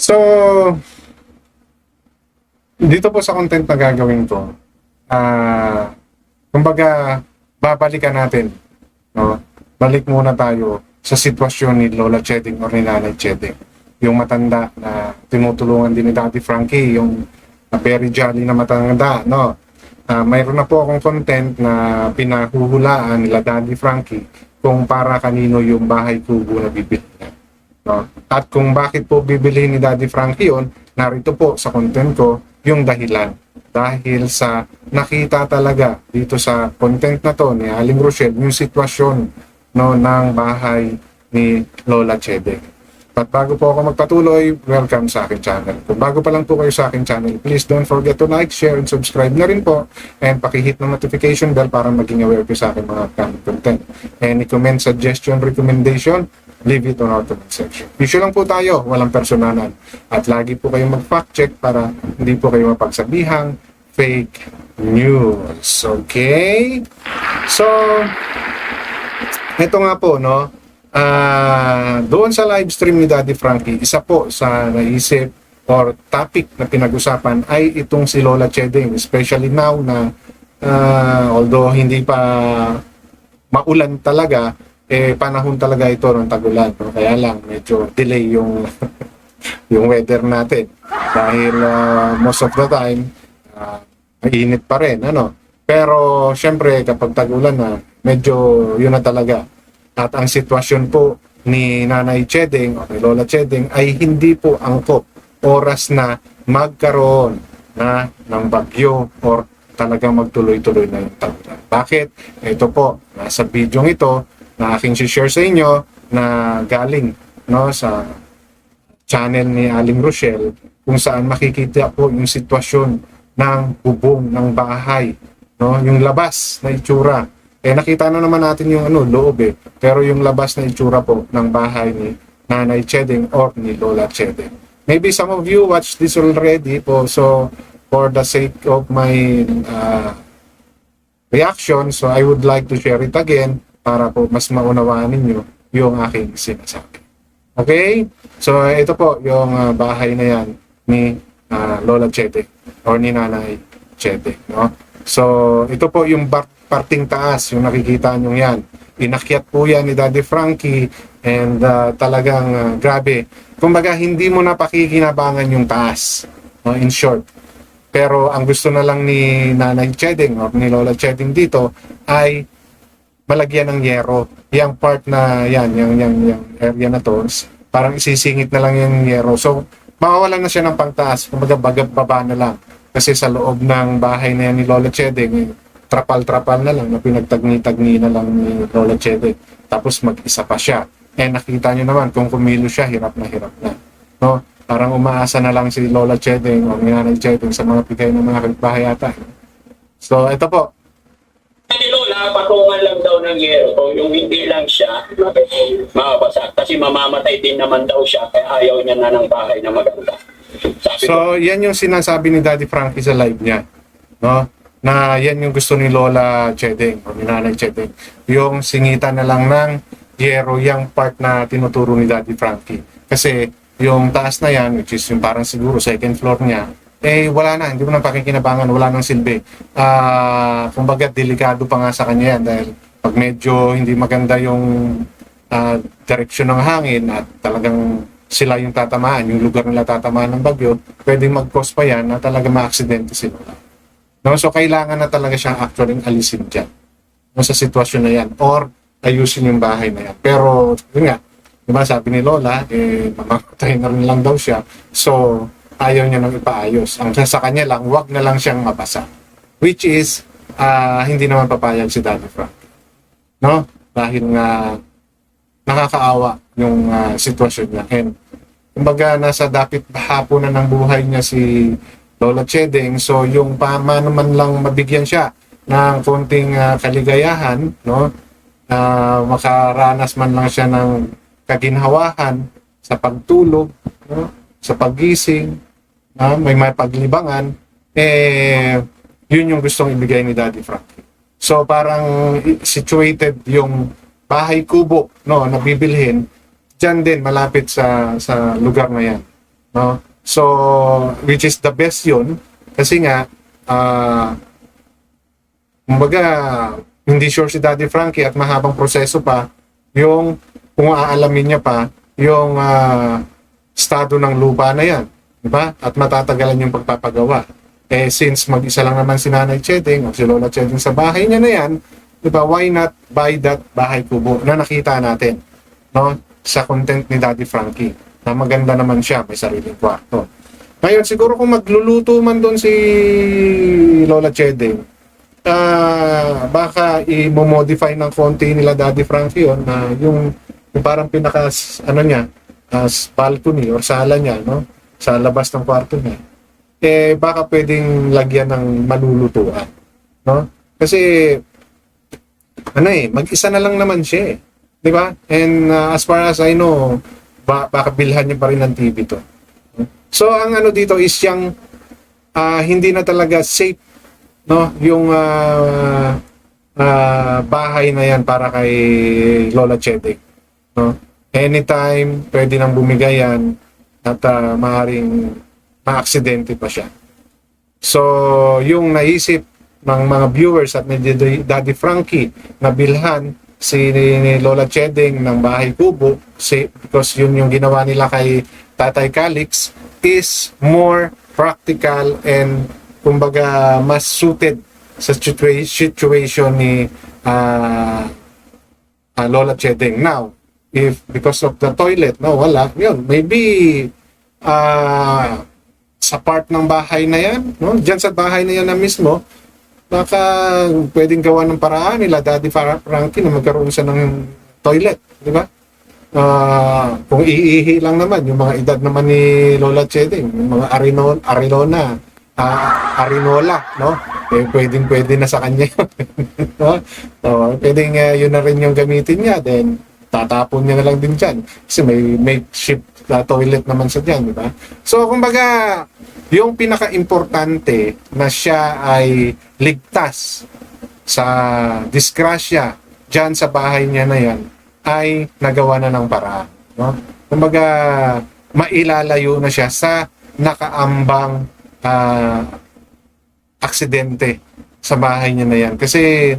So, dito po sa content na gagawin ko, kumbaga, babalikan natin, no? Balik muna tayo sa sitwasyon ni Lola Cheding or ni Nanay Cheding. Yung matanda na tinutulungan din ni Daddy Frankie, yung very jolly na matanda, no? Mayroon na po akong content na pinahuhulaan nila Daddy Frankie kung para kanino yung bahay kubo na bibili niya. No? At kung bakit po bibili ni Daddy Frankie yun, narito po sa content ko yung dahilan. Dahil sa nakita talaga dito sa content na to ni Aling Rochelle yung sitwasyon, no, ng bahay ni Lola Cheding. At bago po ako magpatuloy, welcome sa aking channel. Kung bago pa lang po kayo sa aking channel, please don't forget to like, share, and subscribe na rin po. And pakihit ng notification bell para maging aware po sa aking mga upcoming content. Any comment, suggestion, recommendation, leave it on our comment section. Issue lang po tayo, walang personalan. At lagi po kayong mag-fact check para hindi po kayo mapagsabihang fake news. Okay? So, ito nga po, no? Doon sa live stream ni Daddy Frankie, isa po sa naisip or topic na pinag-usapan ay itong si Lola Cheding, especially now na although hindi pa maulan talaga, panahon talaga ito ng tag-ulan, no? Kaya lang medyo delay yung yung weather natin dahil most of the time mainit pa rin, ano. Pero syempre kapag tag-ulan na, medyo yun na talaga. At ang sitwasyon po ni Nanay Cheding o ni Lola Cheding ay hindi po angkop oras na magkaroon na ng bagyo or talagang magtuloy-tuloy na yung tag-ulan. Bakit? Ito po, nasa video ito na aking share sa inyo na galing, no, sa channel ni Aling Rochelle kung saan makikita po yung sitwasyon ng bubong ng bahay, no, yung labas na itsura. Nakita na naman natin yung loob pero yung labas na itsura po ng bahay ni Nanay Cheding or ni Lola Cheding. Maybe some of you watched this already po, so for the sake of my reaction, so I would like to share it again para po mas maunawaan ninyo yung aking sinasabi. Okay? So ito po yung bahay na yan ni Lola Cheding or ni Nanay Cheding, no? So ito po yung parting taas, yung nakikita nyo yan. Inakyat po yan ni Daddy Frankie and talagang grabe. Kumbaga, hindi mo na pakikinabangan yung taas, in short. Pero ang gusto na lang ni Nanay Cheding or ni Lola Cheding dito ay malagyan ng yero. Yung part na yan, yung area na to, parang isisingit na lang yung yero. So, mawawalan na siya ng pangtaas. Kumbaga, baba na lang. Kasi sa loob ng bahay na yan ni Lola Cheding, trapal-trapal na lang, na pinagtagni-tagni na lang ni Lola Cheding. Tapos mag-isa pa siya. Nakita nyo naman, kung kumilo siya, hirap na. No? Parang umaasa na lang si Lola Cheding o ni Nanay Cheding sa mga bigay ng mga kapitbahay yata. So, ito po. Ni Lola, patungan lang daw ng yero. So, yung hindi lang siya, mabasa. Kasi mamamatay din naman daw siya, kaya ayaw niya na ng bahay na maganda. So, yan yung sinasabi ni Daddy Frankie sa live niya. No? Na yan yung gusto ni Lola Cheding o ni Nanay Cheding. Yung singitan na lang ng yero yung part na tinuturo ni Daddy Frankie. Kasi yung taas na yan, which is yung parang siguro second floor niya, wala na, hindi mo nang pakikinabangan, wala nang silbi. Kumbaga, delikado pa nga sa kanya yan dahil pag medyo hindi maganda yung direksyon ng hangin at talagang sila yung tatamaan, yung lugar nila tatamaan ng bagyo, pwedeng mag-cause pa yan na talaga ma-aksidente sila. No? So, kailangan na talaga siyang actually alisin dyan, no, sa sitwasyon na yan or ayusin yung bahay na yan. Pero, yun nga, diba sabi ni Lola, mamamatay na rin lang daw siya. So, ayaw niya nang ipaayos. Ang sa kanya lang, wag na lang siyang mabasa. Which is, hindi naman papayag si Daddy Frank. No? Dahil nga, nakakaawa yung sitwasyon niya. And, kumbaga, nasa dapit hapon na ng buhay niya si Lola Cheding. So, yung paano man lang mabigyan siya ng konting kaligayahan, no? Makaranas man lang siya ng kaginhawahan sa pagtulog, no? Sa paggising, may paglibangan, yun yung gustong ibigay ni Daddy Frankie. So, parang situated yung bahay kubo, no, na bibilhin, dyan din, malapit sa lugar na yan. no? So, which is the best yun, kasi nga, kumbaga, hindi sure si Daddy Frankie at mahabang proseso pa yung kung aalamin niya pa yung estado ng lupa na yan. Diba? At matatagalan yung pagpapagawa. Eh, since mag-isa lang naman si Nanay Chedeng o si Lola Chedeng sa bahay niya na yan, diba, why not buy that bahay kubo na nakita natin, no? Sa content ni Daddy Frankie. Na maganda naman siya, may sariling kwarto. Ngayon, siguro kung magluluto man doon si Lola Chedeng, baka i-modify ng konti nila Daddy Frankie yun, na yung parang pinaka, ano niya, balcony or sala niya, no? Sa labas ng kwarto niya. Eh, baka pwedeng lagyan ng malulutuan, no? Kasi, ano mag-isa na lang naman siya, di ba? And as far as I know, baka bilhan niya pa rin ng TV to. So, ang ano dito is yung hindi na talaga safe, no? Yung bahay na yan para kay Lola Chedeng, no? Anytime, pwede nang bumigay yan at maaaring maaksidente pa siya. So, yung naisip ng mga viewers at ni Daddy Frankie na bilhan si Lola Chedeng ng bahay kubo, because yun yung ginawa nila kay Tatay Calix, is more practical and kumbaga mas suited sa situation ni Lola Chedeng. Now, if because of the toilet, no, wala, yun, maybe sa part ng bahay na yan, no, dyan sa bahay na yan na mismo, baka pwedeng gawa ng paraan nila Daddy Frankie na magkaroon siya ng toilet, di ba? Kung iihi lang naman, yung mga edad naman ni Lola Chedeng, yung mga Arinola, no? Eh, pwede na sa kanya yun. No? So, pwedeng yun na rin yung gamitin niya, then tatapon niya na lang din dyan. Kasi may makeshift toilet naman sa dyan, di ba? So, kumbaga, yung pinaka-importante na siya ay ligtas sa disgrasya dyan sa bahay niya na yan, ay nagawa na ng paraan. No? Kumbaga, mailalayo na siya sa nakaambang aksidente sa bahay niya na yan. Kasi,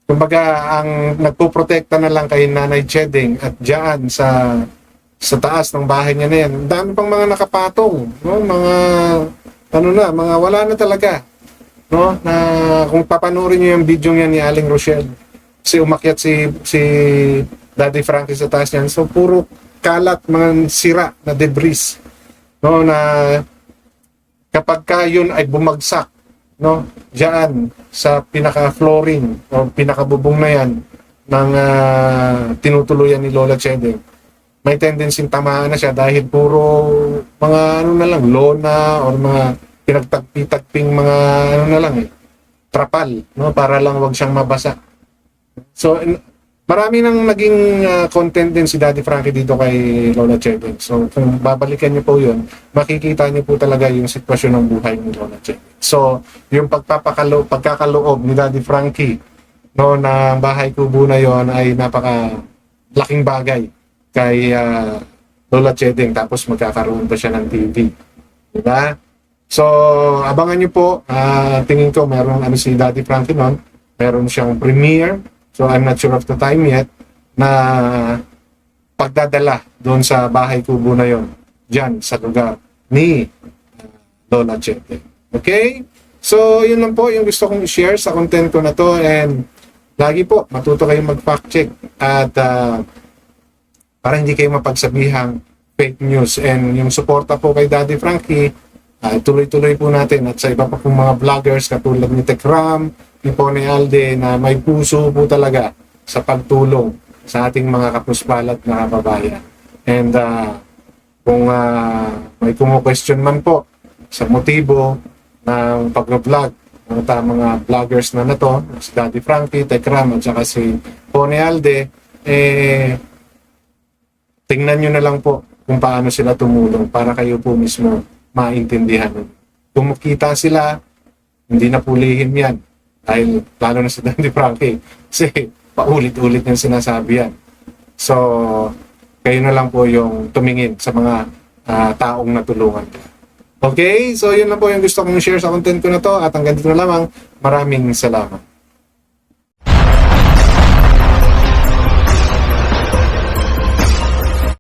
kumbaga, ang nagpoprotekta na lang kay Nanay Chedeng at dyan sa taas ng bahay niya na yan, dami pang mga nakapatong, no? Mga wala na talaga, no? Na kung papanoorin niyo yung video niya ni Aling Rochelle, kasi umakyat si Daddy Frankie sa taas niyan, so puro kalat, mga sira na debris, no? Na kapag ka yun ay bumagsak, no, diyan sa pinaka-flooring o pinaka-bubong na yan ng tinutuluyan ni Lola Chedeng, may tendency tamaan na siya dahil puro mga ano na lang, lona or mga pinagtagpi-tagping mga ano na lang trapal, no, para lang wag siyang mabasa. So marami nang naging content din si Daddy Frankie dito kay Lola Chedeng. So kung babalikan niyo po 'yun, makikita niyo po talaga yung sitwasyon ng buhay ni Lola Chedeng. So yung pagkakaloob ni Daddy Frankie, no, na bahay kubo na 'yon ay napaka laking bagay kay Lola Chedeng, tapos magkakaroon pa siya ng TV. Diba? So, abangan nyo po. Tingin ko, meron si Daddy Frankie nun. Meron siyang premiere. So, I'm not sure of the time yet. Na pagdadala doon sa bahay kubo na yon, dyan sa lugar ni Lola Chedeng. Okay? So, yun lang po yung gusto kong i-share sa content ko na to. And lagi po, matuto kayong mag-fact check. At para hindi kayo mapagsabihang fake news. And yung suporta po kay Daddy Frankie, tuloy-tuloy po natin. At sa iba pa pong mga vloggers katulad ni Tekram, ni Pone Alde, na may puso po talaga sa pagtulong sa ating mga kapuspalat na kababayan. And kung may kumu-question man po sa motibo ng pag-vlog ng mga vloggers na to, si Daddy Frankie, Tekram, at saka si Pone Alde, tingnan nyo na lang po kung paano sila tumulong para kayo po mismo maintindihan. Kung makita sila, hindi na pulihim yan. Dahil lalo na si Daddy Frankie. Kasi paulit-ulit yung sinasabi yan. So, kayo na lang po yung tumingin sa mga taong natulungan ko. Okay, so yun na po yung gusto kong share sa content ko na to at hanggang dito na lamang. Maraming salamat.